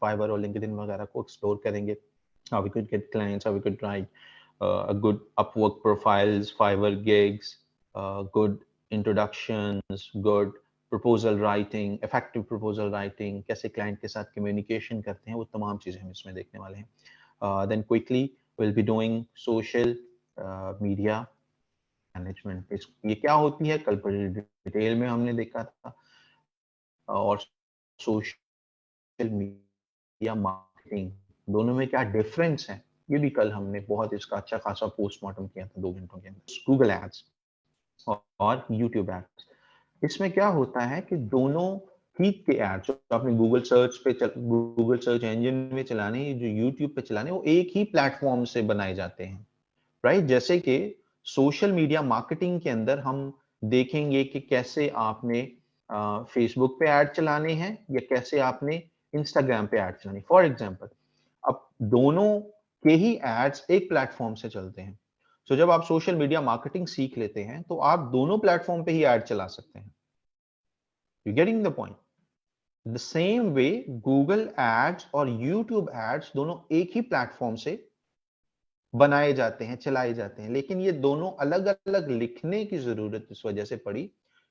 Fibre और LinkedIn वगैरह को एक्सप्लोर करेंगे, how we could get clients, how we could write a good Upwork profiles, Fiverr gigs, good introductions, good proposal writing, effective proposal writing, कैसे client के साथ communication करते हैं, वो तमाम चीज़ें हम इसमें देखने वाले हैं. Then quickly we'll be doing social media management. ये क्या होती है कल बड़ी डिटेल में हमने देखा था, और सोशल मीडिया मार्केटिंग दोनों में क्या डिफरेंस है ये भी कल हमने बहुत इसका अच्छा खासा पोस्टमार्टम किया था 2 घंटों के अंदर. गूगल एड्स और यूट्यूब एड्स, इसमें क्या होता है कि दोनों ही के एड्स जो आपने गूगल सर्च इंजन में चलाने, जो यूट्यूब पे चलाने, वो एक ही प्लेटफॉर्म से बनाए जाते हैं, राइट. जैसे कि सोशल मीडिया मार्केटिंग के अंदर हम देखेंगे कि कैसे आपने फेसबुक पे ऐड चलाने हैं या कैसे आपने इंस्टाग्राम पे ऐड चलाने. फॉर एग्जांपल, अब दोनों के ही एड्स एक प्लेटफॉर्म से चलते हैं. सो जब आप सोशल मीडिया मार्केटिंग सीख लेते हैं तो आप दोनों प्लेटफॉर्म पे ही ऐड चला सकते हैं. You getting the point? The same way Google ads और यूट्यूब एड्स दोनों एक ही प्लेटफॉर्म से बनाए जाते हैं, चलाए जाते हैं, लेकिन ये दोनों अलग अलग लिखने की जरूरत इस वजह से पड़ी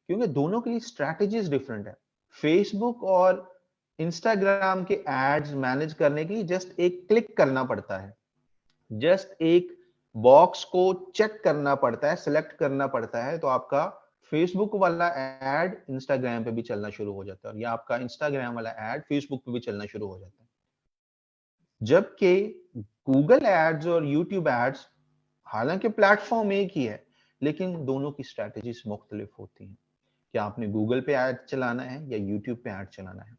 क्योंकि दोनों के लिए स्ट्रैटेजीज डिफरेंट है. फेसबुक और इंस्टाग्राम के एड्स मैनेज करने के लिए जस्ट एक क्लिक करना पड़ता है, जस्ट एक बॉक्स को चेक करना पड़ता है, सिलेक्ट करना पड़ता है, तो आपका फेसबुक वाला एड इंस्टाग्राम पे भी चलना शुरू हो जाता है या आपका इंस्टाग्राम वाला एड फेसबुक पे भी चलना शुरू हो जाता है. जबकि गूगल एड्स और यूट्यूब एड्स हालांकि प्लेटफॉर्म एक ही है लेकिन दोनों की स्ट्रैटेजीज मुख्तलिफ होती हैं कि आपने गूगल पे ऐड चलाना है या यूट्यूब पे ऐड चलाना है.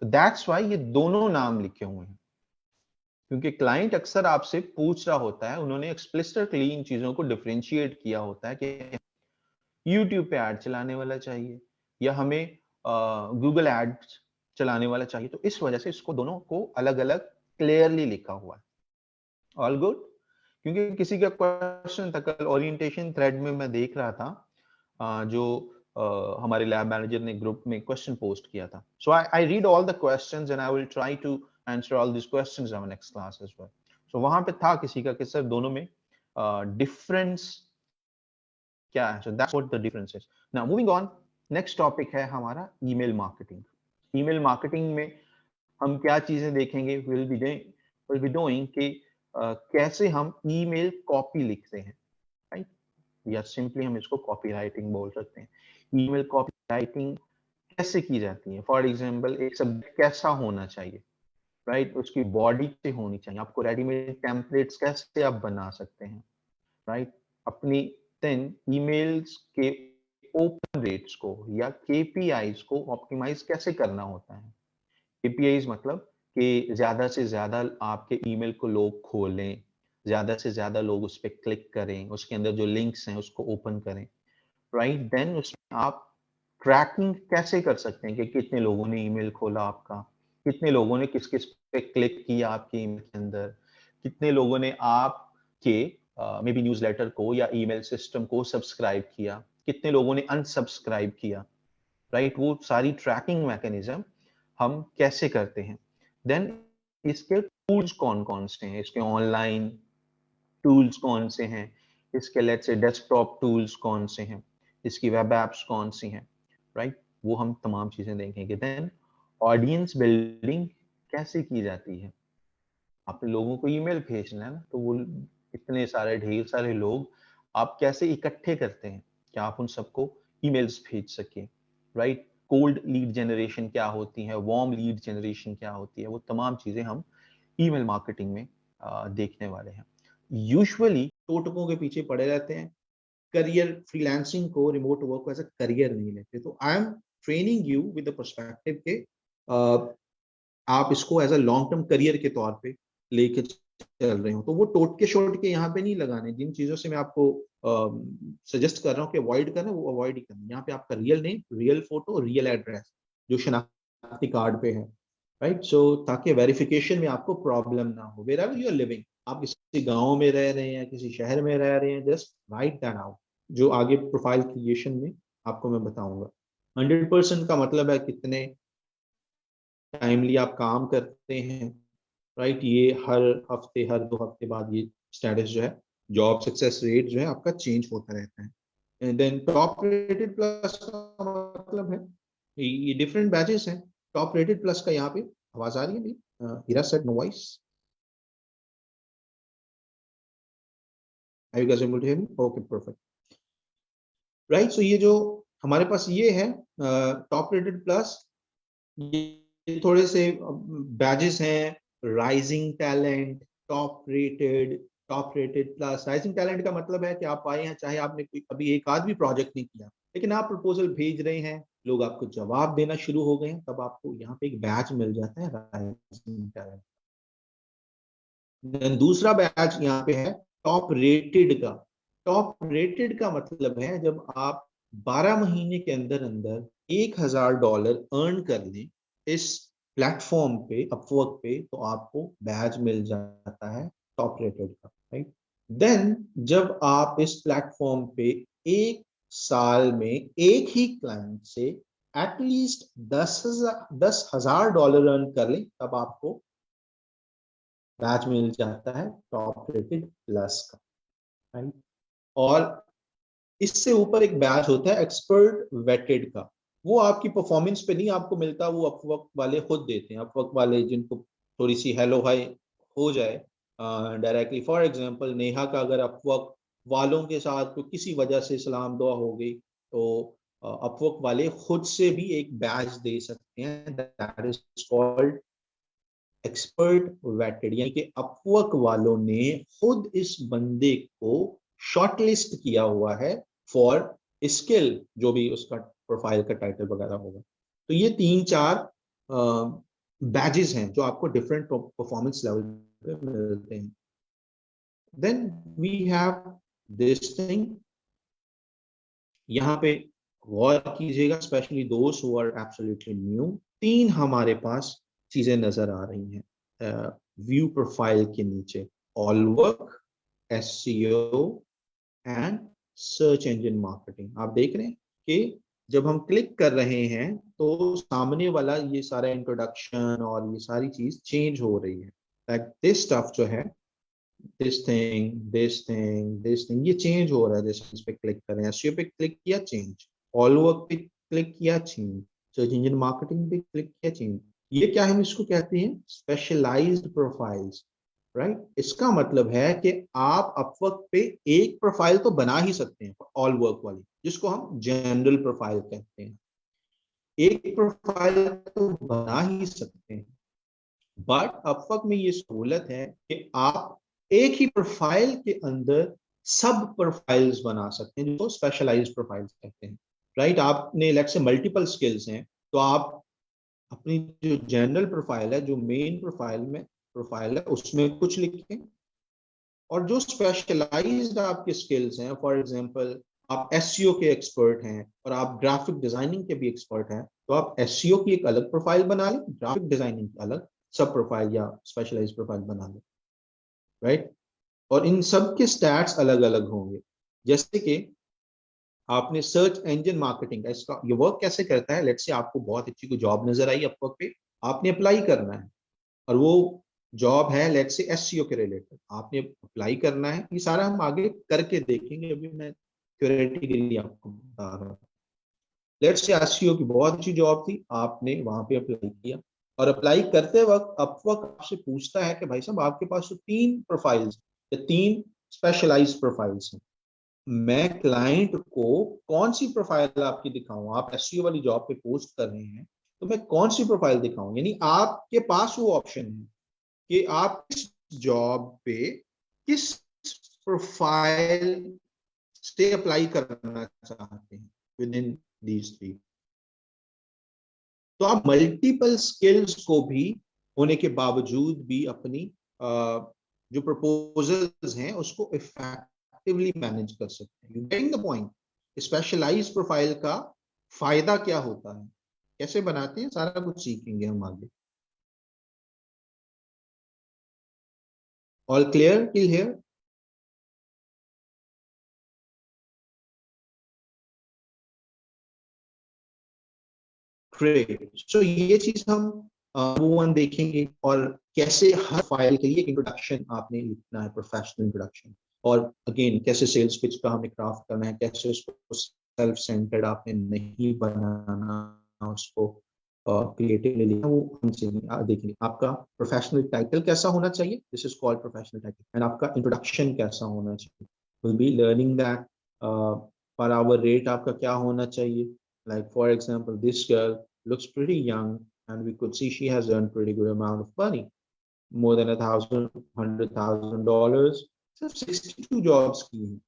तो दैट्स वाई ये दोनों नाम लिखे हुए हैं, क्योंकि क्लाइंट अक्सर आपसे पूछ रहा होता है, उन्होंने एक्सप्लिसिटली इन चीजों को डिफरेंशिएट किया होता है कि यूट्यूब पे ऐड चलाने वाला चाहिए या हमें गूगल एड्स चलाने वाला चाहिए. तो इस वजह से इसको दोनों को अलग अलग क्लियरली लिखा हुआ है. All good? क्योंकि किसी का क्वेश्चन था कल ओरिएंटेशन थ्रेड में, मैं देख रहा था जो हमारे लैब मैनेजर ने ग्रुप में क्वेश्चन पोस्ट किया था. So I read all the questions and I will try to answer all this questions in our next class as well. So वहां पे था किसी का कि सर दोनों में डिफरेंस क्या है. So that's what the difference is. Now moving on, next topic है हमारा ईमेल मार्केटिंग. ईमेल मार्केटिंग में हम क्या चीजें देखेंगे, विल बी डूइंग कि कैसे हम ईमेल कॉपी लिखते हैं, राइट, या सिंपली हम इसको कॉपी राइटिंग बोल सकते हैं. ईमेल कॉपी राइटिंग कैसे की जाती है? फॉर एग्जांपल, एक सब्जेक्ट कैसा होना चाहिए, राइट, उसकी बॉडी से होनी चाहिए. आपको रेडीमेड टेम्पलेट्स कैसे आप बना सकते हैं, राइट. अपनी देन ईमेल्स के ओपन रेट्स को या केपीआईज को ऑप्टिमाइज कैसे करना होता है. केपीआईज मतलब कि ज्यादा से ज्यादा आपके ईमेल को लोग खोलें, ज्यादा से ज्यादा लोग उस पर क्लिक करें, उसके अंदर जो लिंक्स हैं उसको ओपन करें, राइट. देन उसमें आप ट्रैकिंग कैसे कर सकते हैं कि कितने लोगों ने ईमेल खोला आपका, कितने लोगों ने किस किस पे क्लिक किया आपके ईमेल के अंदर, कितने लोगों ने आपके मे बी न्यूज़लेटर को या ईमेल सिस्टम को सब्सक्राइब किया, कितने लोगों ने अनसब्सक्राइब किया, राइट. वो सारी ट्रैकिंग मैकेनिज्म हम कैसे करते हैं. देन इसके टूल्स कौन कौन से हैं, इसके ऑनलाइन टूल्स कौन से हैं, इसके लेट्स से डेस्कटॉप टूल्स कौन से हैं, इसकी वेब एप्स कौन सी हैं, राइट. वो हम तमाम चीजें देखेंगे. देन ऑडियंस बिल्डिंग कैसे की जाती है. आपने लोगों को ईमेल भेजना है ना, तो वो इतने सारे ढेर सारे लोग आप कैसे इकट्ठे करते हैं कि आप उन सबको ईमेल्स भेज सके, राइट. कोल्ड लीड जनरेशन क्या होती है, वार्म लीड जनरेशन क्या होती है, वो तमाम चीजें हम ईमेल मार्केटिंग में देखने वाले हैं. यूजुअली टोटकों के पीछे पड़े रहते हैं, करियर फ्रीलांसिंग को, रिमोट वर्क को एज अ करियर नहीं लेते. तो I am training you with the perspective के आप इसको as a long term career के तौर पे लेके चल रहे हो. तो वो टोटके शोटके यहाँ पे नहीं लगाने. जिन चीजों से मैं आपको सजेस्ट कर रहा हूँ कि अवॉइड करना, वो अवॉइड ही करना. यहाँ पे आपका real name, real photo, real address जो शनाख्ती कार्ड पे है, राइट. सो ताकि वेरिफिकेशन में आपको प्रॉब्लम ना हो. Wherever you are living, आप किसी गांव में रह रहे हैं, किसी शहर में रह रहे हैं, जस्ट राइट दैट आउट. जो आगे प्रोफाइल क्रिएशन में आपको मैं बताऊंगा. 100% का मतलब है कितने टाइमली आप काम करते हैं, राइट, ये हर हफ्ते हर 2 हफ्ते बाद ये स्टेटस जो है, जॉब सक्सेस रेट जो है आपका चेंज होता रहता है। And then top rated plus का मतलब है ये डिफरेंट बैचेस हैं। टॉप रेटेड प्लस का यहाँ पे आवाज आ रही है मेरी? Heera set no voice, are you guys able to hear me? Okay perfect, right. So ये जो हमारे पास ये है टॉप रेटेड प्लस, ये थोड़े से बैजेस हैं। Rising talent, top rated plus. Rising talent का मतलब है कि आप आए हैं, चाहे आपने अभी एक आध भी प्रोजेक्ट नहीं किया, लेकिन आप प्रपोजल भेज रहे हैं, लोग आपको जवाब देना शुरू हो गए हैं, तब आपको यहाँ पे एक बैच मिल जाता है राइजिंग टैलेंट। दूसरा बैच यहाँ पे है टॉप रेटेड का। टॉप रेटेड का मतलब है जब आप 12 महीने के अंदर अंदर $1000 अर्न कर लें इस प्लेटफॉर्म पे, अपवर्क पे, तो आपको बैच मिल जाता है टॉप रेटेड का, राइट। देन जब आप इस प्लेटफॉर्म पे 1 साल में एक ही क्लाइंट से एटलीस्ट $10,000 अर्न कर लें, तब आपको बैच मिल जाता है टॉप रेटेड प्लस का, राइट। और इससे ऊपर एक बैच होता है एक्सपर्ट वेटेड का। वो आपकी परफॉर्मेंस पे नहीं आपको मिलता, वो अपवर्क वाले खुद देते हैं। अपवर्क वाले जिनको थोड़ी सी हेलो हाई हो जाए डायरेक्टली, फॉर एग्जांपल नेहा का अगर अपवर्क वालों के साथ कोई किसी वजह से सलाम दुआ हो गई, तो अपवर्क वाले खुद से भी एक बैच दे सकते हैं, that is called expert vetted. यानी कि अपवर्क वालों ने खुद इस बंदे को शॉर्टलिस्ट किया हुआ है फॉर स्किल, जो भी उसका प्रोफाइल का टाइटल वगैरह होगा। तो ये 3-4 बैजेस हैं जो आपको डिफरेंट परफॉर्मेंस लेवल पे मिलते हैं। Then we have this thing, यहाँ पे गौर कीजिएगा, स्पेशली दोस्त हु आर एब्सोल्युटली न्यू। 3 हमारे पास चीजें नजर आ रही हैं व्यू प्रोफाइल के नीचे: all work, SEO and search engine marketing. आप देख रहे हैं कि जब हम क्लिक कर रहे हैं तो सामने वाला ये सारा इंट्रोडक्शन और ये सारी चीज चेंज हो रही है। लाइक दिस स्टफ जो है, दिस थिंग ये चेंज हो रहा है जैसे इस पे क्लिक करें। एसईओ पे क्लिक किया, चेंज। ऑल वर्क पे क्लिक किया, चेंज। सर्च इंजन मार्केटिंग पे क्लिक किया, चेंज। ये क्या है, हम इसको कहते हैं स्पेशलाइज्ड प्रोफाइल्स, राइट। इसका मतलब है कि आप अपवर्क पे एक प्रोफाइल तो बना ही सकते हैं ऑल वर्क वाली, जिसको हम जनरल प्रोफाइल कहते हैं। एक प्रोफाइल तो बना ही सकते हैं, बट अपवर्क में ये सहूलत है कि आप एक ही प्रोफाइल के अंदर सब प्रोफाइल्स बना सकते हैं, जिसको स्पेशलाइज्ड प्रोफाइल्स कहते हैं, राइट। आपने लेट्स से मल्टीपल स्किल्स हैं, तो आप अपनी जो जनरल प्रोफाइल है, जो मेन प्रोफाइल है उसमें कुछ लिखें, और जो स्पेशलाइज्ड आपके स्किल्स हैं, फॉर एग्जांपल आप एसईओ के एक्सपर्ट हैं और आप ग्राफिक डिजाइनिंग के भी एक्सपर्ट हैं, तो आप एसईओ की एक अलग प्रोफाइल बना लें, ग्राफिक डिजाइनिंग की अलग सब प्रोफाइल या स्पेशलाइज्ड प्रोफाइल बना लें, राइट। और इन सब के स्टैट्स अलग अलग होंगे। जैसे कि आपने सर्च इंजन मार्केटिंग का, इसका ये वर्क कैसे करता है, लेट्स से आपको बहुत अच्छी कोई जॉब नजर आई अपवर्क पे, आपने अप्लाई करना है, और वो जॉब है लेट्स से एसईओ के रिलेटेड, आपने अप्लाई करना है। ये सारा हम आगे करके देखेंगे, अभी मैं थ्योरेटिकली आपको बता रहा हूँ। लेट्स से एसईओ की बहुत अच्छी जॉब थी, आपने वहां पे अप्लाई किया, और अप्लाई करते वक्त अपवर्क आपसे पूछता है कि भाई साहब आपके पास तो 3 प्रोफाइल्स या 3 स्पेशलाइज्ड प्रोफाइल्स हैं, मैं क्लाइंट को कौन सी प्रोफाइल आपकी दिखाऊं? आप एसईओ वाली जॉब पे पोस्ट कर रहे हैं, तो मैं कौन सी प्रोफाइल दिखाऊं? यानी आपके पास वो ऑप्शन है कि आप किस जॉब पे किस प्रोफाइल से अप्लाई करना चाहते हैं विद इन दीज 3। तो आप मल्टीपल स्किल्स को भी होने के बावजूद भी अपनी जो प्रपोजल्स हैं उसको इफेक्टिवली मैनेज कर सकते हैं। You getting the point? Specialized profile का फायदा क्या होता है, कैसे बनाते हैं, सारा कुछ सीखेंगे हम आगे। All clear till here? Great. So ये चीज हम वो वन देखेंगे, और कैसे हर फाइल के लिए एक इंट्रोडक्शन आपने लिखना है, प्रोफेशनल इंट्रोडक्शन। और अगेन कैसे सेल्स पिच का हमें क्राफ्ट करना है, कैसे उसको सेल्फ सेंटर्ड आपने नहीं बनाना, उसको क्रिएटिवली लिखना, वो हम देखेंगे। आपका प्रोफेशनल टाइटल कैसा होना चाहिए, this is called professional title, and आपका इंट्रोडक्शन कैसा होना चाहिए, will be learning that. Per hour rate आपका क्या होना चाहिए, like for example this girl looks pretty young, and we could see she has earned pretty good amount of money, more than $100,000, सिर्फ 62 jobs की हैं,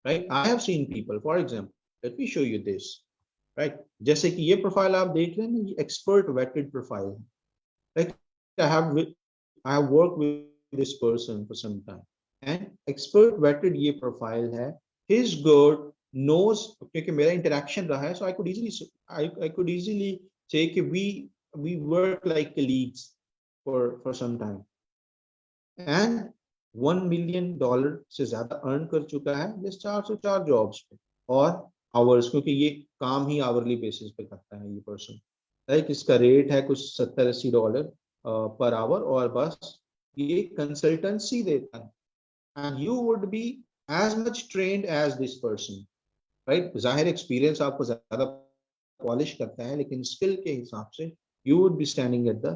right? I have seen people, for example, let me show you this, right? जैसे कि ये profile आप देख रहे हैं ना, ये एक्सपर्ट वेटेड प्रोफाइल है, right? I have worked with this person for some time, and expert vetted ये प्रोफाइल है, his good, knows, क्योंकि मेरा इंटरेक्शन रहा है, so I could easily say कि we work like colleagues for some time, and $1 million से ज्यादा earn कर चुका है जिस 404 जॉब्स पे, और आवर्स, क्योंकि ये काम ही आवरली बेसिस पे करता है ये पर्सन, लाइक इसका रेट है कुछ $70-80 पर आवर, और बस ये कंसल्टेंसी देता है, and you would be as much trained as this person, right? जाहिर एक्सपीरियंस आपको ज्यादा पॉलिश करता है, लेकिन स्किल के हिसाब से you would B standing at the